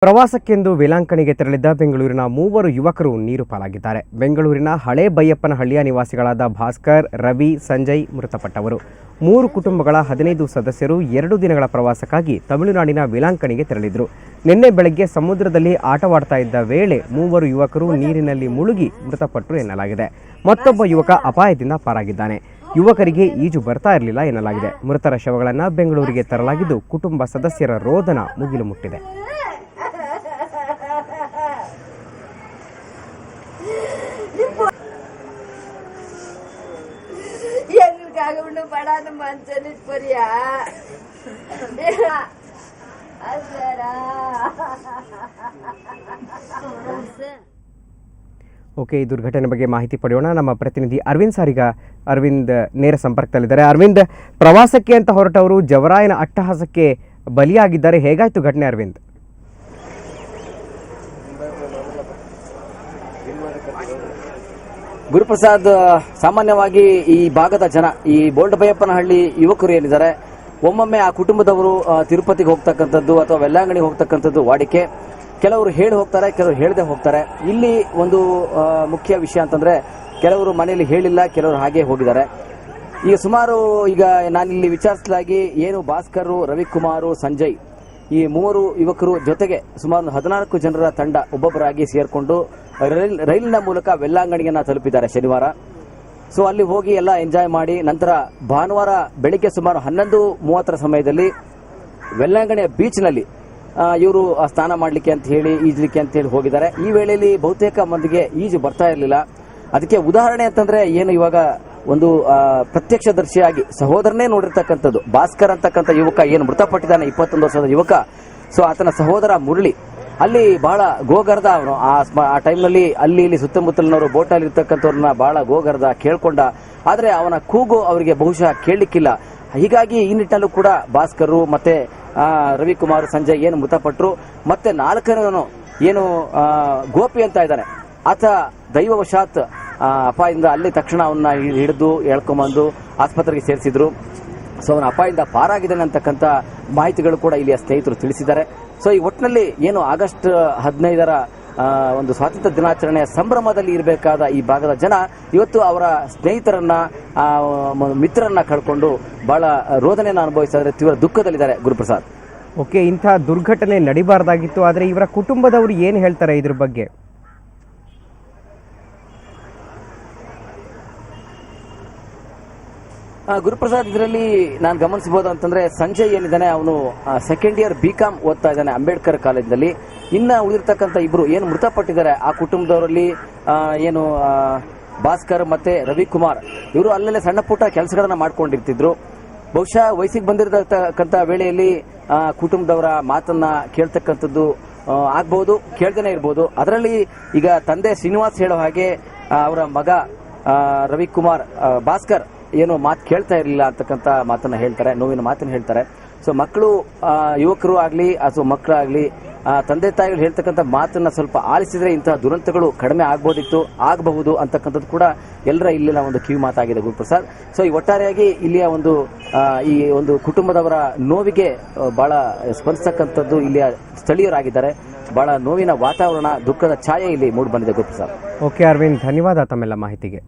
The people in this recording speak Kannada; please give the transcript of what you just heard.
ಪ್ರವಾಸಕ್ಕೆಂದು ವೇಲಾಂಕಣಿಗೆ ತೆರಳಿದ್ದ ಬೆಂಗಳೂರಿನ ಮೂವರು ಯುವಕರು ನೀರು ಪಾಲಾಗಿದ್ದಾರೆ. ಬೆಂಗಳೂರಿನ ಹಳೆ ಬೈಯಪ್ಪನಹಳ್ಳಿಯ ನಿವಾಸಿಗಳಾದ ಭಾಸ್ಕರ್, ರವಿ, ಸಂಜಯ್ ಮೃತಪಟ್ಟವರು. 3 ಕುಟುಂಬಗಳ 15 ಸದಸ್ಯರು 2 ದಿನಗಳ ಪ್ರವಾಸಕ್ಕಾಗಿ ತಮಿಳುನಾಡಿನ ವೇಲಾಂಕಣಿಗೆ ತೆರಳಿದ್ರು. ನಿನ್ನೆ ಬೆಳಗ್ಗೆ ಸಮುದ್ರದಲ್ಲಿ ಆಟವಾಡ್ತಾ ಇದ್ದ ವೇಳೆ 3 ಯುವಕರು ನೀರಿನಲ್ಲಿ ಮುಳುಗಿ ಮೃತಪಟ್ಟರು ಎನ್ನಲಾಗಿದೆ. ಮತ್ತೊಬ್ಬ ಯುವಕ ಅಪಾಯದಿಂದ ಪಾರಾಗಿದ್ದಾನೆ. ಯುವಕರಿಗೆ ಈಜು ಬರ್ತಾ ಇರಲಿಲ್ಲ ಎನ್ನಲಾಗಿದೆ. ಮೃತರ ಶವಗಳನ್ನು ಬೆಂಗಳೂರಿಗೆ ತರಲಾಗಿದ್ದು ಕುಟುಂಬ ಸದಸ್ಯರ ರೋದನ ಮುಗಿಲು ಮುಟ್ಟಿದೆ. உண்டு படாத மனுஷன் போறியா ಓಕೆ, ಈ ದುರ್ಘಟನೆ ಬಗ್ಗೆ ಮಾಹಿತಿ ಪಡೆಯೋಣ. ನಮ್ಮ ಪ್ರತಿನಿಧಿ ಅರವಿಂದ್ ಸಾರಿಗ. ಅರವಿಂದ್ ನೇರ ಸಂಪರ್ಕದಲ್ಲಿದ್ದಾರೆ. ಅರವಿಂದ್, ಪ್ರವಾಸಕ್ಕೆ ಅಂತ ಹೊರಟವರು ಜವರಾಯನ ಅಟ್ಟಹಾಸಕ್ಕೆ ಬಲಿಯಾಗಿದ್ದಾರೆ. ಹೇಗಾಯ್ತು ಘಟನೆ ಅರವಿಂದ್? ಗುರುಪ್ರಸಾದ್, ಸಾಮಾನ್ಯವಾಗಿ ಈ ಭಾಗದ ಜನ, ಈ ಬೋಲ್ಡ್ ಬೈಯಪ್ಪನಹಳ್ಳಿ ಯುವಕರು ಏನಿದ್ದಾರೆ, ಒಮ್ಮೊಮ್ಮೆ ಆ ಕುಟುಂಬದವರು ತಿರುಪತಿಗೆ ಹೋಗ್ತಕ್ಕಂಥದ್ದು ಅಥವಾ ವೆಲ್ಲಾಂಗಣಿಗೆ ಹೋಗ್ತಕ್ಕಂಥದ್ದು ವಾಡಿಕೆ. ಕೆಲವರು ಹೇಳಿ ಹೋಗ್ತಾರೆ, ಕೆಲವರು ಹೇಳದೆ ಹೋಗ್ತಾರೆ. ಇಲ್ಲಿ ಒಂದು ಮುಖ್ಯ ವಿಷಯ ಅಂತಂದ್ರೆ, ಕೆಲವರು ಮನೆಯಲ್ಲಿ ಹೇಳಿಲ್ಲ, ಕೆಲವರು ಹಾಗೆ ಹೋಗಿದ್ದಾರೆ. ಈಗ ಸುಮಾರು ನಾನಿಲ್ಲಿ ವಿಚಾರಿಸಲಾಗಿ ಏನು ಭಾಸ್ಕರ್, ರವಿಕುಮಾರ್, ಸಂಜಯ್ ಈ 3 ಯುವಕರು ಜೊತೆಗೆ ಸುಮಾರು 14 ಜನರ ತಂಡ ಒಬ್ಬೊಬ್ಬರಾಗಿ ಸೇರ್ಕೊಂಡು ರೈಲಿನ ಮೂಲಕ ವೆಲ್ಲಾಂಗಣಿಯನ್ನ ತಲುಪಿದ್ದಾರೆ ಶನಿವಾರ. ಸೊ ಅಲ್ಲಿ ಹೋಗಿ ಎಲ್ಲ ಎಂಜಾಯ್ ಮಾಡಿ ನಂತರ ಭಾನುವಾರ ಬೆಳಿಗ್ಗೆ ಸುಮಾರು 11:30 ಸಮಯದಲ್ಲಿ ವೆಲ್ಲಾಂಗಣಿಯ ಬೀಚ್ನಲ್ಲಿ ಇವರು ಸ್ನಾನ ಮಾಡಲಿಕ್ಕೆ ಅಂತ ಹೇಳಿ, ಈಜಲಿಕ್ಕೆ ಅಂತ ಹೇಳಿ ಹೋಗಿದ್ದಾರೆ. ಈ ವೇಳೆಯಲ್ಲಿ ಬಹುತೇಕ ಮಂದಿಗೆ ಈಜು ಬರ್ತಾ ಇರಲಿಲ್ಲ. ಅದಕ್ಕೆ ಉದಾಹರಣೆ ಅಂತಂದ್ರೆ ಏನು, ಇವಾಗ ಒಂದು ಪ್ರತ್ಯಕ್ಷದರ್ಶಿಯಾಗಿ ಸಹೋದರನೇ ನೋಡಿರ್ತಕ್ಕಂಥದ್ದು ಭಾಸ್ಕರ್ ಅಂತಕ್ಕಂಥ ಯುವಕ ಏನು ಮೃತಪಟ್ಟಿದ್ದಾನೆ, 21 ವರ್ಷದ ಯುವಕ. ಸೊ ಆತನ ಸಹೋದರ ಮುರಳಿ ಅಲ್ಲಿ ಬಹಳ ಗೋಗರ್ದ. ಅವನು ಆ ಟೈಮ್ನಲ್ಲಿ ಅಲ್ಲಿ ಇಲ್ಲಿ ಸುತ್ತಮುತ್ತಲಿನವರು ಬೋಟಲ್ಲಿ ಇರ್ತಕ್ಕಂಥವ್ರನ್ನ ಬಹಳ ಗೋಗರ್ದ ಕೇಳ್ಕೊಂಡ. ಆದ್ರೆ ಅವನ ಕೂಗು ಅವರಿಗೆ ಬಹುಶಃ ಕೇಳಲಿಕ್ಕಿಲ್ಲ. ಹೀಗಾಗಿ ಈ ನಿಟ್ಟಿನಲ್ಲೂ ಕೂಡ ಭಾಸ್ಕರ್ ಮತ್ತೆ ರವಿಕುಮಾರ್, ಸಂಜಯ್ ಏನು ಮೃತಪಟ್ಟರು. ಮತ್ತೆ 4ನೇವನು ಏನು ಗೋಪಿ ಅಂತ ಇದ್ದಾನೆ, ಆತ ದೈವವಶಾತ್ ಅಪಾಯದಿಂದ ಅಲ್ಲಿ ತಕ್ಷಣ ಅವನ್ನ ಹಿಡಿದು ಎಳ್ಕೊಂಬಂದು ಆಸ್ಪತ್ರೆಗೆ ಸೇರಿಸಿದ್ರು. ಸೊ ಅವನ ಅಪಾಯದಿಂದ ಪಾರಾಗಿದ್ದಾನೆ ಅಂತಕ್ಕಂಥ ಮಾಹಿತಿಗಳು ಕೂಡ ಇಲ್ಲಿಯ ಸ್ನೇಹಿತರು ತಿಳಿಸಿದ್ದಾರೆ. ಸೊ ಈ ಒಟ್ಟಿನಲ್ಲಿ ಏನು ಆಗಸ್ಟ್ 15ರ ಒಂದು ಸ್ವಾತಂತ್ರ್ಯ ದಿನಾಚರಣೆಯ ಸಂಭ್ರಮದಲ್ಲಿ ಇರಬೇಕಾದ ಈ ಭಾಗದ ಜನ ಇವತ್ತು ಅವರ ಸ್ನೇಹಿತರನ್ನ, ಮಿತ್ರರನ್ನ ಕಳ್ಕೊಂಡು ಬಹಳ ರೋದನೆಯನ್ನು ಅನುಭವಿಸಿದರೆ ತೀವ್ರ ದುಃಖದಲ್ಲಿದ್ದಾರೆ. ಗುರುಪ್ರಸಾದ್, ಓಕೆ, ಇಂಥ ದುರ್ಘಟನೆ ನಡಿಬಾರ್ದಾಗಿತ್ತು. ಆದರೆ ಇವರ ಕುಟುಂಬದವರು ಏನು ಹೇಳ್ತಾರೆ ಇದ್ರ ಬಗ್ಗೆ? ಗುರುಪ್ರಸಾದ್, ಇದರಲ್ಲಿ ನಾನು ಗಮನಿಸಬಹುದು ಅಂತಂದ್ರೆ, ಸಂಜಯ್ ಏನಿದ್ದಾನೆ ಅವನು ಸೆಕೆಂಡ್ ಇಯರ್ BCom ಓದ್ತಾ ಇದ್ದಾನೆ ಅಂಬೇಡ್ಕರ್ ಕಾಲೇಜಿನಲ್ಲಿ. ಇನ್ನ ಉಳಿದಿರ್ತಕ್ಕಂಥ ಇಬ್ರು ಏನು ಮೃತಪಟ್ಟಿದ್ದಾರೆ ಆ ಕುಟುಂಬದವರಲ್ಲಿ ಏನು ಭಾಸ್ಕರ್ ಮತ್ತೆ ರವಿಕುಮಾರ್, ಇವರು ಅಲ್ಲಲ್ಲೇ ಸಣ್ಣ ಪುಟ್ಟ ಕೆಲಸಗಳನ್ನ ಮಾಡ್ಕೊಂಡಿರ್ತಿದ್ರು. ಬಹುಶಃ ವಯಸ್ಸಿಗೆ ಬಂದಿರತಕ್ಕಂಥ ವೇಳೆಯಲ್ಲಿ ಕುಟುಂಬದವರ ಮಾತನ್ನ ಕೇಳ್ತಕ್ಕಂಥದ್ದು ಆಗ್ಬಹುದು, ಕೇಳ್ದೇನೆ ಇರ್ಬೋದು. ಅದರಲ್ಲಿ ಈಗ ತಂದೆ ಶ್ರೀನಿವಾಸ್ ಹೇಳೋ ಹಾಗೆ ಅವರ ಮಗ ರವಿಕುಮಾರ್, ಭಾಸ್ಕರ್ ಏನು ಮಾತು ಕೇಳ್ತಾ ಇರಲಿಲ್ಲ ಅಂತಕ್ಕಂಥ ಮಾತನ್ನ ಹೇಳ್ತಾರೆ, ನೋವಿನ ಮಾತನ್ನ ಹೇಳ್ತಾರೆ. ಸೊ ಮಕ್ಕಳು, ಯುವಕರು ಆಗ್ಲಿ ಅಥವಾ ಮಕ್ಕಳಾಗ್ಲಿ ತಂದೆ ತಾಯಿಗಳು ಹೇಳ್ತಕ್ಕಂಥ ಮಾತನ್ನ ಸ್ವಲ್ಪ ಆಲಿಸಿದ್ರೆ ಇಂತಹ ದುರಂತಗಳು ಕಡಿಮೆ ಆಗಬಹುದು ಅಂತಕ್ಕಂಥದ್ದು ಕೂಡ ಎಲ್ಲರ ಇಲ್ಲಿನ ಒಂದು ಕಿವಿ ಮಾತಾಗಿದೆ ಗುರುಪ್ರಸಾದ್. ಸೊ ಈ ಒಟ್ಟಾರೆಯಾಗಿ ಇಲ್ಲಿಯ ಈ ಒಂದು ಕುಟುಂಬದವರ ನೋವಿಗೆ ಬಹಳ ಸ್ಪಂದಿಸತಕ್ಕಂಥದ್ದು ಇಲ್ಲಿಯ ಸ್ಥಳೀಯರಾಗಿದ್ದಾರೆ. ಬಹಳ ನೋವಿನ ವಾತಾವರಣ, ದುಃಖದ ಛಾಯೆ ಇಲ್ಲಿ ಮೂಡಿ ಬಂದಿದೆ ಗುರುಪ್ರಸಾದ್. ಓಕೆ ಅರವಿಂದ್, ಧನ್ಯವಾದ ತಮ್ಮೆಲ್ಲ ಮಾಹಿತಿಗೆ.